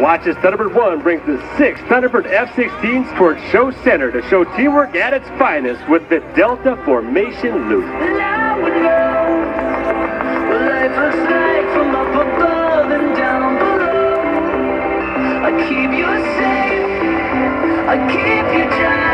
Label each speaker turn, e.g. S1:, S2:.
S1: Watch as Thunderbird 1 brings the 6 Thunderbird F-16s towards Show Center to show teamwork at its finest with the Delta Formation Loop.
S2: And I would know what life looks like from up above and down below. I keep you safe, I keep you dry.